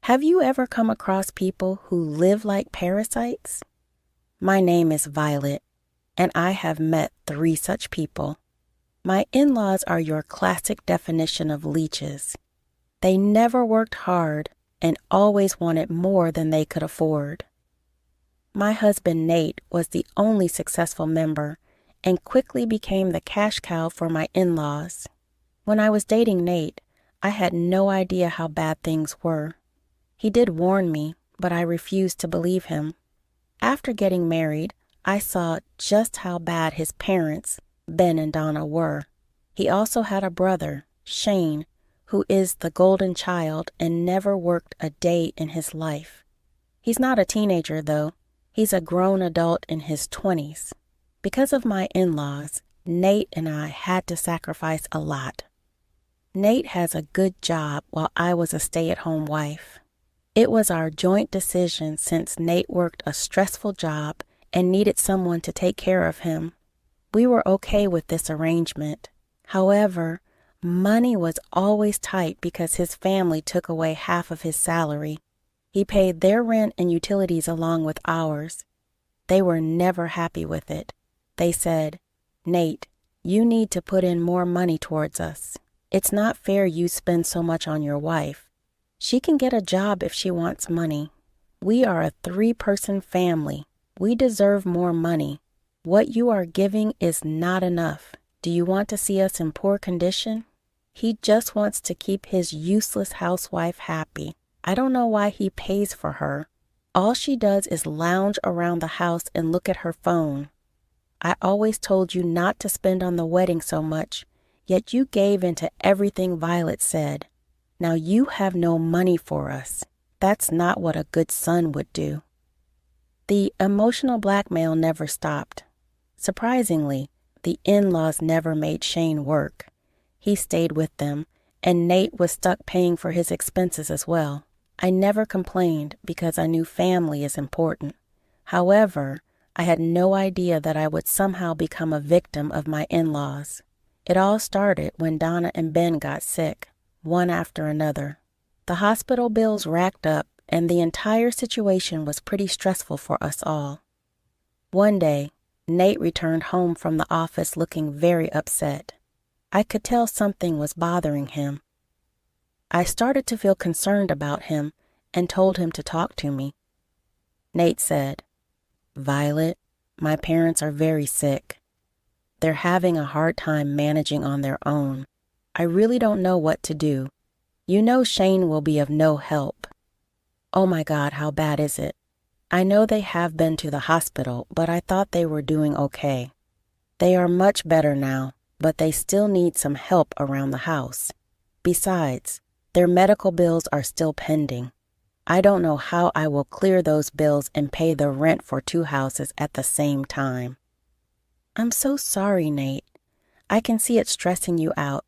Have you ever come across people who live like parasites? My name is Violet, and I have met 3 such people. My in-laws are your classic definition of leeches. They never worked hard and always wanted more than they could afford. My husband Nate was the only successful member and quickly became the cash cow for my in-laws. When I was dating Nate, I had no idea how bad things were. He did warn me, but I refused to believe him. After getting married, I saw just how bad his parents, Ben and Donna, were. He also had a brother, Shane, who is the golden child and never worked a day in his life. He's not a teenager, though. He's a grown adult in his 20s. Because of my in-laws, Nate and I had to sacrifice a lot. Nate has a good job while I was a stay-at-home wife. It was our joint decision since Nate worked a stressful job and needed someone to take care of him. We were okay with this arrangement. However, money was always tight because his family took away half of his salary. He paid their rent and utilities along with ours. They were never happy with it. They said, "Nate, you need to put in more money towards us. It's not fair you spend so much on your wife. She can get a job if she wants money. We are a 3-person family. We deserve more money. What you are giving is not enough. Do you want to see us in poor condition?" He just wants to keep his useless housewife happy. I don't know why he pays for her. All she does is lounge around the house and look at her phone. I always told you not to spend on the wedding so much, yet you gave in to everything Violet said. Now you have no money for us. That's not what a good son would do. The emotional blackmail never stopped. Surprisingly, the in-laws never made Shane work. He stayed with them, and Nate was stuck paying for his expenses as well. I never complained because I knew family is important. However, I had no idea that I would somehow become a victim of my in-laws. It all started when Donna and Ben got sick, one after another. The hospital bills racked up, and the entire situation was pretty stressful for us all. One day, Nate returned home from the office looking very upset. I could tell something was bothering him. I started to feel concerned about him and told him to talk to me. Nate said, "Violet, my parents are very sick. They're having a hard time managing on their own. I really don't know what to do. You know Shane will be of no help." "Oh my God, how bad is it?" "I know they have been to the hospital, but I thought they were doing okay." "They are much better now, but they still need some help around the house. Besides, their medical bills are still pending. I don't know how I will clear those bills and pay the rent for 2 houses at the same time." "I'm so sorry, Nate. I can see it stressing you out.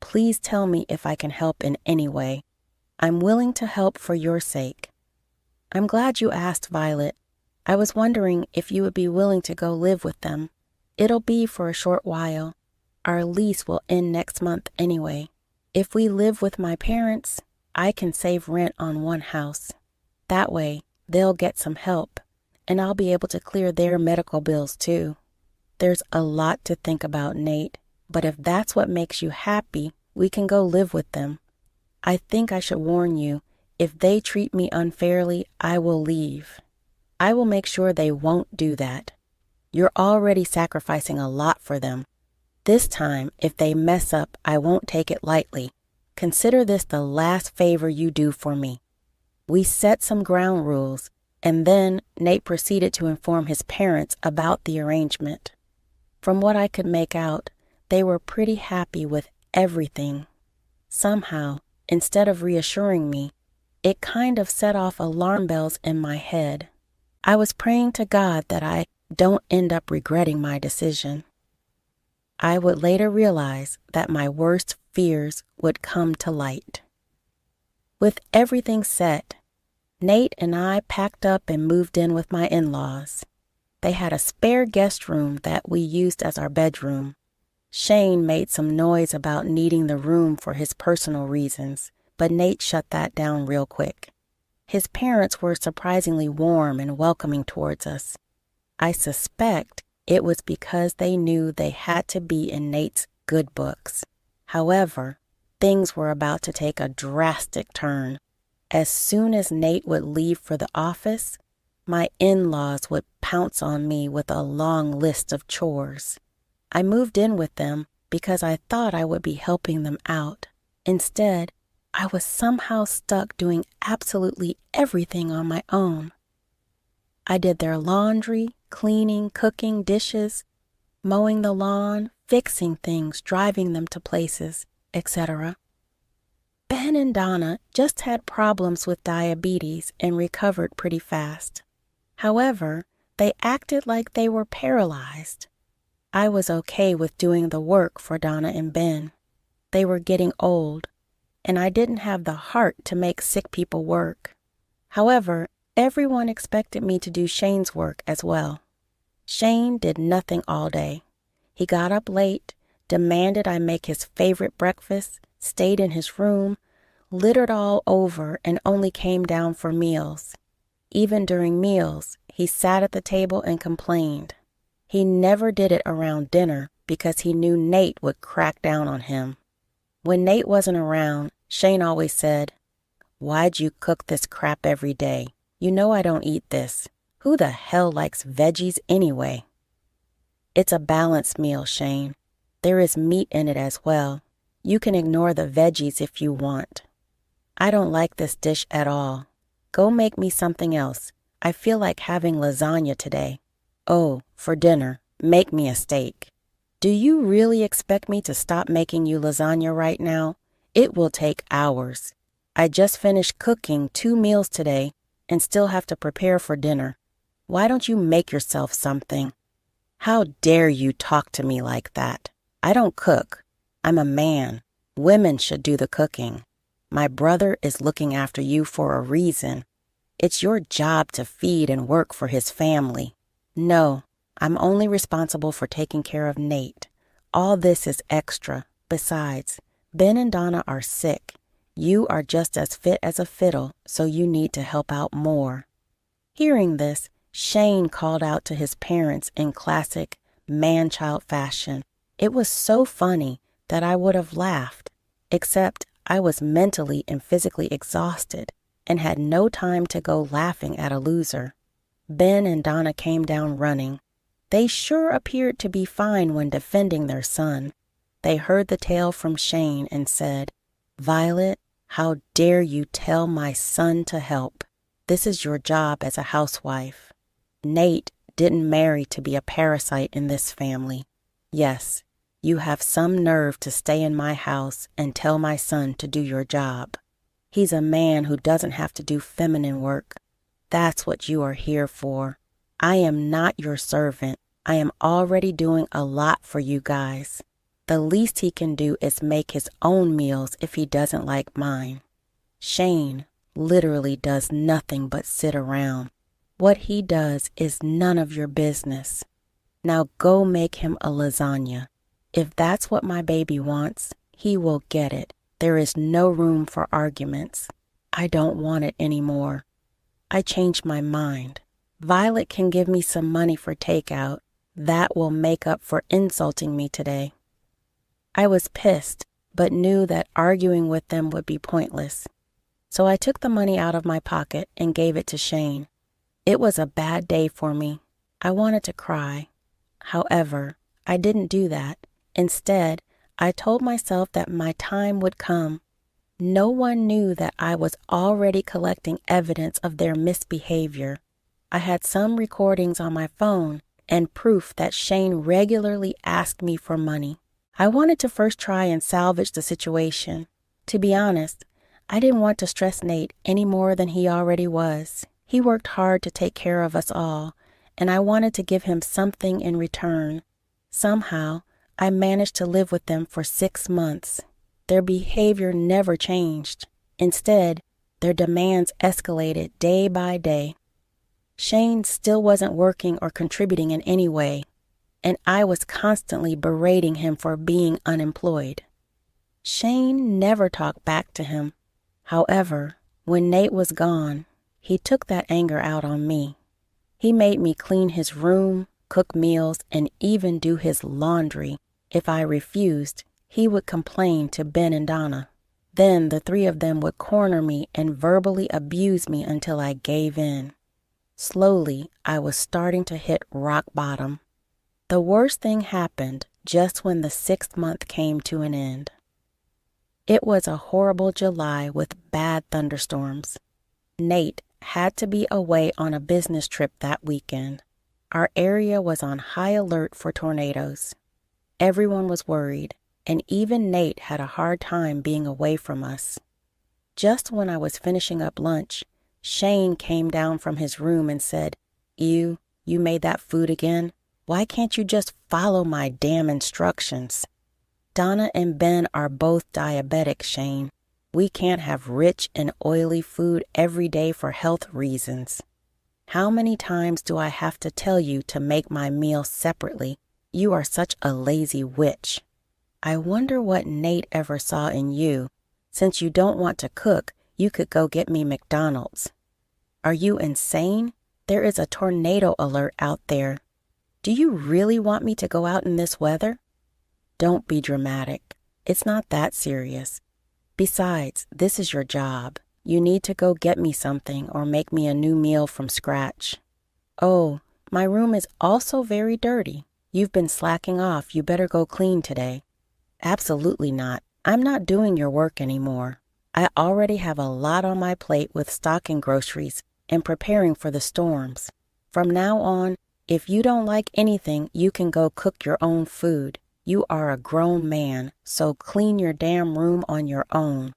Please tell me if I can help in any way. I'm willing to help for your sake." "I'm glad you asked, Violet. I was wondering if you would be willing to go live with them. It'll be for a short while. Our lease will end next month anyway. If we live with my parents, I can save rent on 1 house. That way, they'll get some help, and I'll be able to clear their medical bills too. There's a lot to think about, Nate, but if that's what makes you happy, we can go live with them. I think I should warn you, if they treat me unfairly, I will leave. I will make sure they won't do that. You're already sacrificing a lot for them. This time, if they mess up, I won't take it lightly. Consider this the last favor you do for me." We set some ground rules, and then Nate proceeded to inform his parents about the arrangement. From what I could make out, they were pretty happy with everything. Somehow, instead of reassuring me, it kind of set off alarm bells in my head. I was praying to God that I don't end up regretting my decision. I would later realize that my worst fears would come to light. With everything set, Nate and I packed up and moved in with my in-laws. They had a spare guest room that we used as our bedroom. Shane made some noise about needing the room for his personal reasons, but Nate shut that down real quick. His parents were surprisingly warm and welcoming towards us. I suspect it was because they knew they had to be in Nate's good books. However, things were about to take a drastic turn. As soon as Nate would leave for the office, my in-laws would pounce on me with a long list of chores. I moved in with them because I thought I would be helping them out. Instead, I was somehow stuck doing absolutely everything on my own. I did their laundry, cleaning, cooking, dishes, mowing the lawn, fixing things, driving them to places, etc. Ben and Donna just had problems with diabetes and recovered pretty fast. However, they acted like they were paralyzed. I was okay with doing the work for Donna and Ben. They were getting old, and I didn't have the heart to make sick people work. However, everyone expected me to do Shane's work as well. Shane did nothing all day. He got up late, demanded I make his favorite breakfast, stayed in his room, littered all over, and only came down for meals. Even during meals, he sat at the table and complained. He never did it around dinner because he knew Nate would crack down on him. When Nate wasn't around, Shane always said, "Why'd you cook this crap every day? You know I don't eat this. Who the hell likes veggies anyway?" It's a balanced meal, Shane. There is meat in it as well. You can ignore the veggies if you want. I don't like this dish at all. Go make me something else. I feel like having lasagna today. Oh, for dinner, make me a steak. Do you really expect me to stop making you lasagna right now? It will take hours. I just finished cooking 2 meals today and still have to prepare for dinner. Why don't you make yourself something? How dare you talk to me like that? I don't cook. I'm a man. Women should do the cooking. My brother is looking after you for a reason. It's your job to feed and work for his family. No, I'm only responsible for taking care of Nate. All this is extra. Besides, Ben and Donna are sick. You are just as fit as a fiddle, so you need to help out more. Hearing this, Shane called out to his parents in classic man-child fashion. It was so funny that I would have laughed, except I was mentally and physically exhausted and had no time to go laughing at a loser. Ben and Donna came down running. They sure appeared to be fine when defending their son. They heard the tale from Shane and said, "Violet, how dare you tell my son to help? This is your job as a housewife. Nate didn't marry to be a parasite in this family. Yes, you have some nerve to stay in my house and tell my son to do your job. He's a man who doesn't have to do feminine work. That's what you are here for. I am not your servant. I am already doing a lot for you guys. The least he can do is make his own meals if he doesn't like mine. Shane literally does nothing but sit around. What he does is none of your business. Now go make him a lasagna. If that's what my baby wants, he will get it. There is no room for arguments. I don't want it anymore. I changed my mind. Violet can give me some money for takeout. That will make up for insulting me today." I was pissed, but knew that arguing with them would be pointless. So I took the money out of my pocket and gave it to Shane. It was a bad day for me. I wanted to cry. However, I didn't do that. Instead, I told myself that my time would come. No one knew that I was already collecting evidence of their misbehavior. I had some recordings on my phone and proof that Shane regularly asked me for money. I wanted to first try and salvage the situation. To be honest, I didn't want to stress Nate any more than he already was. He worked hard to take care of us all, and I wanted to give him something in return. Somehow, I managed to live with them for 6 months. Their behavior never changed. Instead, their demands escalated day by day. Shane still wasn't working or contributing in any way, and I was constantly berating him for being unemployed. Shane never talked back to him. However, when Nate was gone, he took that anger out on me. He made me clean his room, cook meals, and even do his laundry. If I refused, he would complain to Ben and Donna. Then the three of them would corner me and verbally abuse me until I gave in. Slowly, I was starting to hit rock bottom. The worst thing happened just when the 6th month came to an end. It was a horrible July with bad thunderstorms. Nate had to be away on a business trip that weekend. Our area was on high alert for tornadoes. Everyone was worried, and even Nate had a hard time being away from us. Just when I was finishing up lunch, Shane came down from his room and said, "You made that food again? Why can't you just follow my damn instructions?" "Donna and Ben are both diabetic, Shane. We can't have rich and oily food every day for health reasons. How many times do I have to tell you to make my meal separately? You are such a lazy witch. I wonder what Nate ever saw in you. Since you don't want to cook, you could go get me McDonald's. Are you insane? There is a tornado alert out there. Do you really want me to go out in this weather? Don't be dramatic. It's not that serious. Besides, this is your job. You need to go get me something or make me a new meal from scratch. Oh, my room is also very dirty. You've been slacking off. You better go clean today." "Absolutely not. I'm not doing your work anymore. I already have a lot on my plate with stocking groceries and preparing for the storms. From now on, if you don't like anything, you can go cook your own food. You are a grown man, so clean your damn room on your own."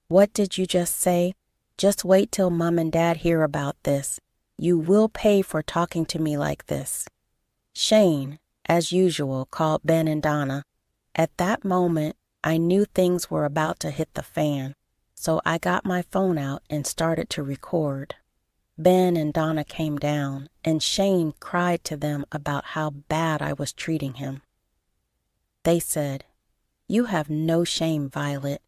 "What did you just say? Just wait till Mom and Dad hear about this. You will pay for talking to me like this." Shane, as usual, called Ben and Donna. At that moment, I knew things were about to hit the fan, so I got my phone out and started to record. Ben and Donna came down, and Shane cried to them about how bad I was treating him. They said, "You have no shame, Violet.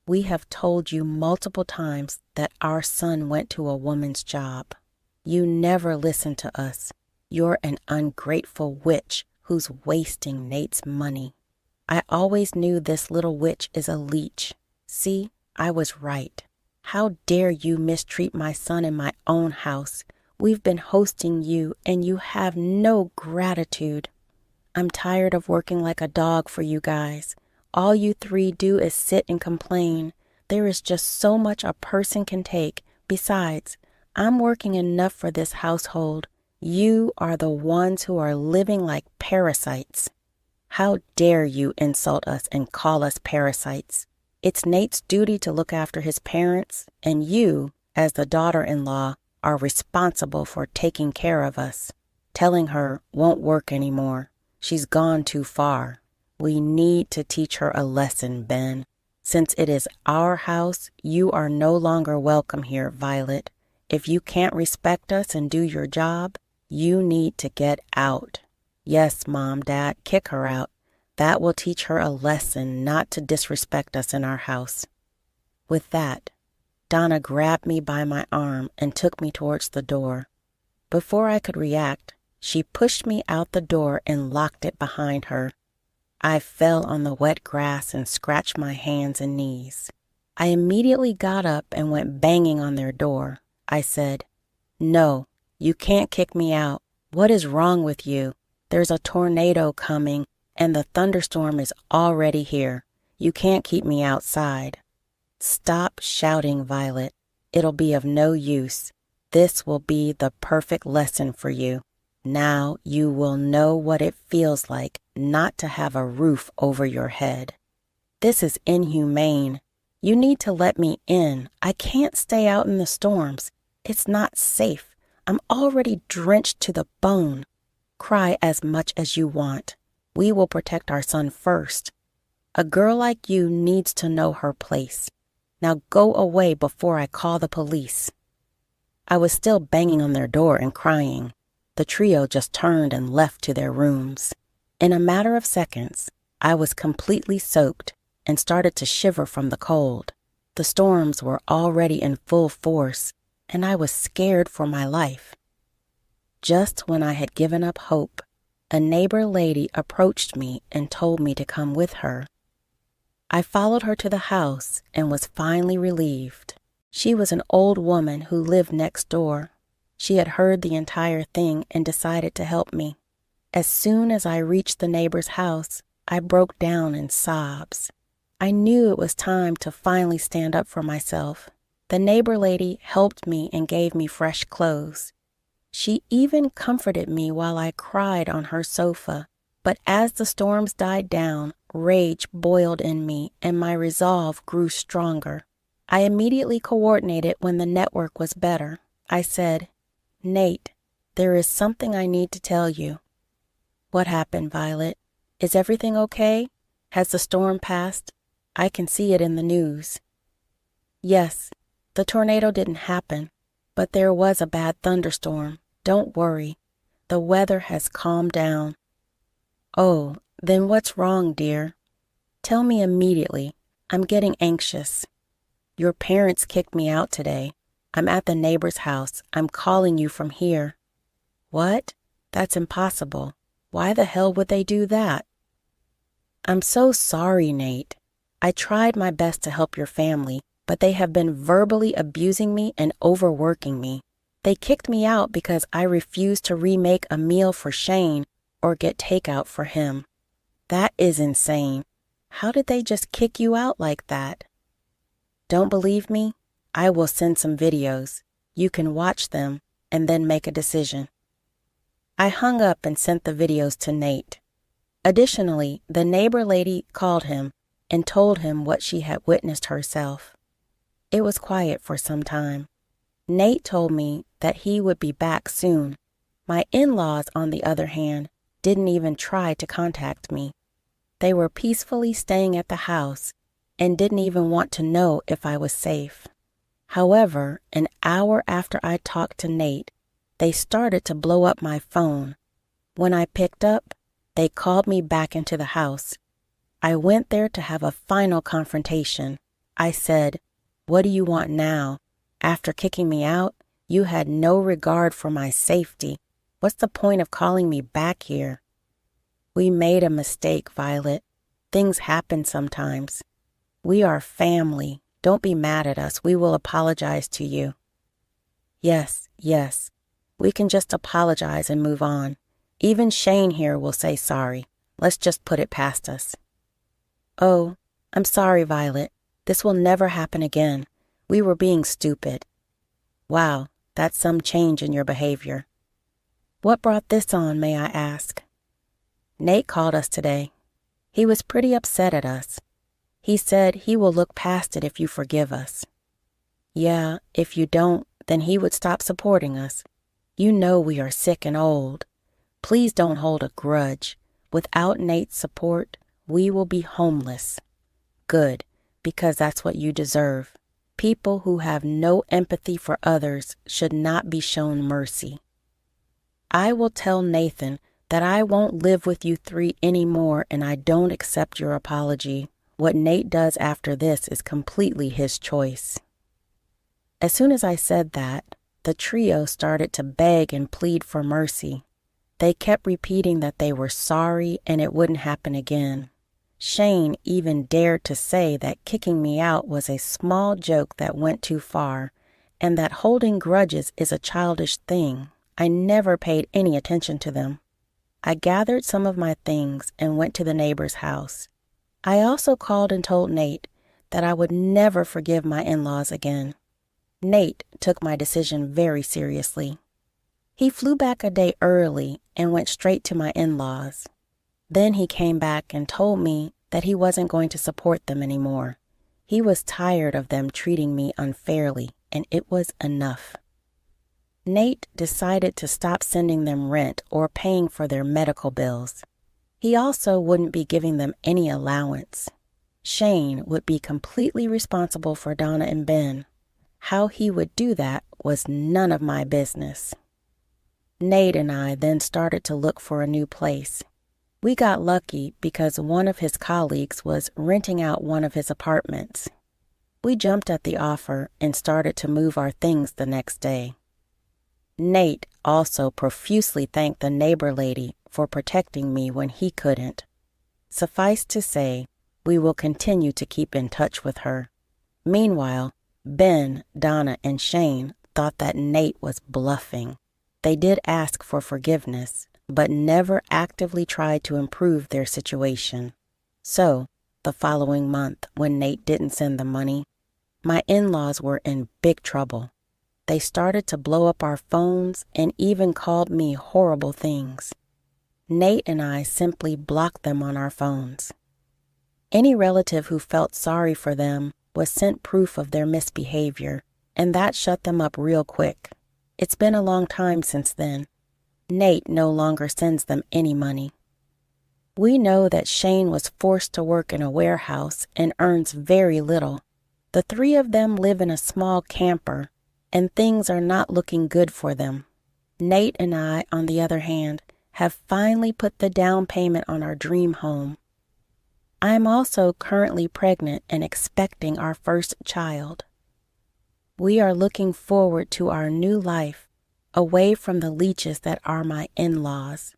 We have told you multiple times that our son went to a woman's job. You never listen to us. You're an ungrateful witch who's wasting Nate's money. I always knew this little witch is a leech. See, I was right. How dare you mistreat my son in my own house? We've been hosting you, and you have no gratitude. I'm tired of working like a dog for you guys. All you three do is sit and complain. There is just so much a person can take. Besides, I'm working enough for this household. You are the ones who are living like parasites. How dare you insult us and call us parasites? It's Nate's duty to look after his parents, and you, as the daughter-in-law, are responsible for taking care of us. Telling her won't work anymore. She's gone too far. We need to teach her a lesson, Ben. Since it is our house, you are no longer welcome here, Violet. If you can't respect us and do your job, you need to get out. Yes, Mom, Dad, kick her out. That will teach her a lesson not to disrespect us in our house." With that, Donna grabbed me by my arm and took me towards the door. Before I could react, she pushed me out the door and locked it behind her. I fell on the wet grass and scratched my hands and knees. I immediately got up and went banging on their door. I said, "No, you can't kick me out. What is wrong with you? There's a tornado coming, and the thunderstorm is already here. You can't keep me outside." "Stop shouting, Violet. It'll be of no use. This will be the perfect lesson for you. Now you will know what it feels like not to have a roof over your head. This is inhumane. You need to let me in. I can't stay out in the storms. It's not safe. I'm already drenched to the bone. Cry as much as you want. We will protect our son first. A girl like you needs to know her place. Now go away before I call the police." I was still banging on their door and crying. The trio just turned and left to their rooms. In a matter of seconds, I was completely soaked and started to shiver from the cold. The storms were already in full force, and I was scared for my life. Just when I had given up hope, a neighbor lady approached me and told me to come with her. I followed her to the house and was finally relieved. She was an old woman who lived next door. She had heard the entire thing and decided to help me. As soon as I reached the neighbor's house, I broke down in sobs. I knew it was time to finally stand up for myself. The neighbor lady helped me and gave me fresh clothes. She even comforted me while I cried on her sofa. But as the storms died down, rage boiled in me and my resolve grew stronger. I immediately coordinated when the network was better. I said, "Nate, there is something I need to tell you." "What happened, Violet? Is everything okay? Has the storm passed? I can see it in the news." "Yes, the tornado didn't happen, but there was a bad thunderstorm. Don't worry. The weather has calmed down." "Oh, then what's wrong, dear? Tell me immediately. I'm getting anxious." "Your parents kicked me out today. I'm at the neighbor's house. I'm calling you from here." "What? That's impossible. Why the hell would they do that?" "I'm so sorry, Nate. I tried my best to help your family, but they have been verbally abusing me and overworking me. They kicked me out because I refused to remake a meal for Shane or get takeout for him. That is insane. How did they just kick you out like that?" "Don't believe me? I will send some videos. You can watch them and then make a decision." I hung up and sent the videos to Nate. Additionally, the neighbor lady called him and told him what she had witnessed herself. It was quiet for some time. Nate told me that he would be back soon. My in-laws, on the other hand, didn't even try to contact me. They were peacefully staying at the house and didn't even want to know if I was safe. However, an hour after I talked to Nate, they started to blow up my phone. When I picked up, they called me back into the house. I went there to have a final confrontation. I said, "What do you want now? After kicking me out, you had no regard for my safety. What's the point of calling me back here?" "We made a mistake, Violet. Things happen sometimes. We are family. Don't be mad at us. We will apologize to you." Yes. We can just apologize and move on. Even Shane here will say sorry. Let's just put it past us." "Oh, I'm sorry, Violet. This will never happen again. We were being stupid." "Wow, that's some change in your behavior." "What brought this on, may I ask?" "Nate called us today. He was pretty upset at us. He said he will look past it if you forgive us." "Yeah, if you don't, then he would stop supporting us. You know we are sick and old. Please don't hold a grudge. Without Nate's support, we will be homeless." "Good, because that's what you deserve. People who have no empathy for others should not be shown mercy." "I will tell Nathan that I won't live with you three anymore and I don't accept your apology. What Nate does after this is completely his choice." As soon as I said that, the trio started to beg and plead for mercy. They kept repeating that they were sorry and it wouldn't happen again. Shane even dared to say that kicking me out was a small joke that went too far, and that holding grudges is a childish thing. I never paid any attention to them. I gathered some of my things and went to the neighbor's house. I also called and told Nate that I would never forgive my in-laws again. Nate took my decision very seriously. He flew back a day early and went straight to my in-laws. Then he came back and told me that he wasn't going to support them anymore. He was tired of them treating me unfairly, and it was enough. Nate decided to stop sending them rent or paying for their medical bills. He also wouldn't be giving them any allowance. Shane would be completely responsible for Donna and Ben. How he would do that was none of my business. Nate and I then started to look for a new place. We got lucky because one of his colleagues was renting out one of his apartments. We jumped at the offer and started to move our things the next day. Nate also profusely thanked the neighbor lady for protecting me when he couldn't. Suffice to say, we will continue to keep in touch with her. Meanwhile, Ben, Donna, and Shane thought that Nate was bluffing. They did ask for forgiveness, but never actively tried to improve their situation. So, the following month, when Nate didn't send the money, my in-laws were in big trouble. They started to blow up our phones and even called me horrible things. Nate and I simply blocked them on our phones. Any relative who felt sorry for them was sent proof of their misbehavior, and that shut them up real quick. It's been a long time since then. Nate no longer sends them any money. We know that Shane was forced to work in a warehouse and earns very little. The three of them live in a small camper, and things are not looking good for them. Nate and I, on the other hand, have finally put the down payment on our dream home. I am also currently pregnant and expecting our first child. We are looking forward to our new life, away from the leeches that are my in-laws.